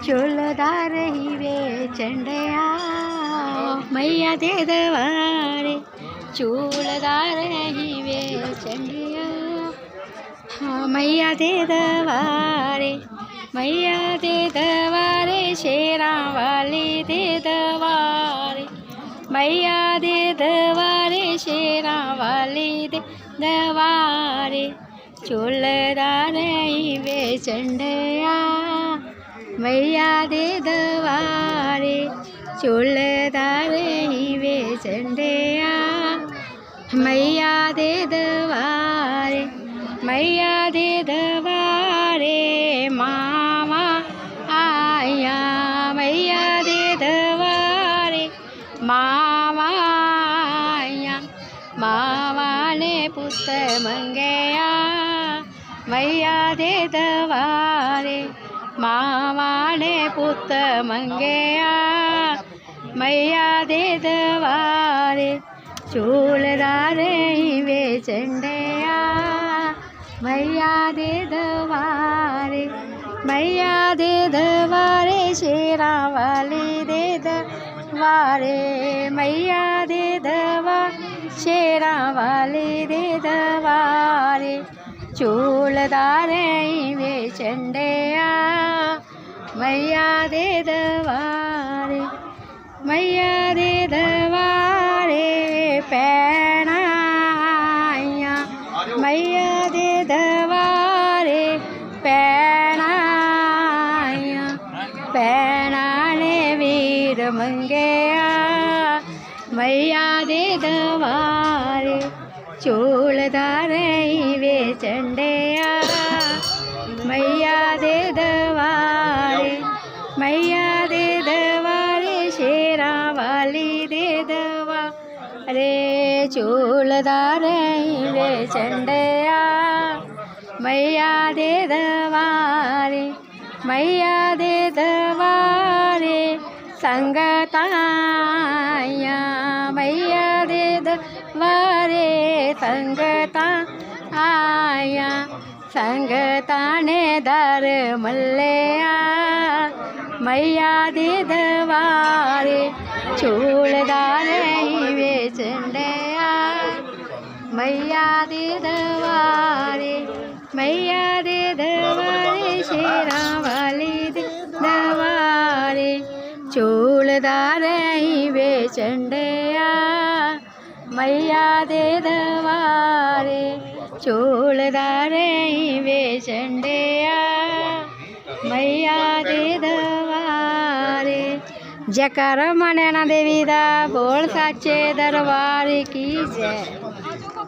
झूलदार ही वे चंडिया मैया दे दवारे झूलदार ही वे चंडिया हाँ मैया दे दवारे मैया दे दवारे शेरा वाली दे दवारे मैया दे दवारे शेरा वाली दे दवारे झूलदार ही वे चंडिया मैया दे दवारे झूलदार ही वे चंडिया मैया दे दवारे मैया दे दवारे मामा आया मैया दे दवारे मामा आया मामा ने पुत्र मंगया मैया दे दवारे मामा ने पुत्र मंगया मैया दे दवारे झूलदार ही वे चंडिया मैया दे दवारे मैया दे दवारे शेरा वाली दे दवारे मैया दे दवा शेरा वाली दे दवारे झूलदार ही वे चंडिया मैया दे दवारे मैया दे दवारे पैना आया मैया दे दवारे पैना आया पैना ने वीर मंगया मैया दे दवारे झूलदार ही वे चंडिया मैया दे दवारे मैया दे दवारे शेरा वाली दे दवारे झूलदार ही वे चंडिया मैया दे दवारे मैया दे दवारे संगताया मैया दे दवारे संगता आया संगता ने दर मल्लिया मैया दे दवारे झूलदार ही वे चंडिया मैया दे दवारे मैया दे दवारे शेरा वाली दे दवारे झूलदार ही वे चंडिया मैया दे दवारे झूलदार ही वे चंडिया मैया दे दवारे जयकारा मानैना देवी दा बोल साचे दरबार की जय।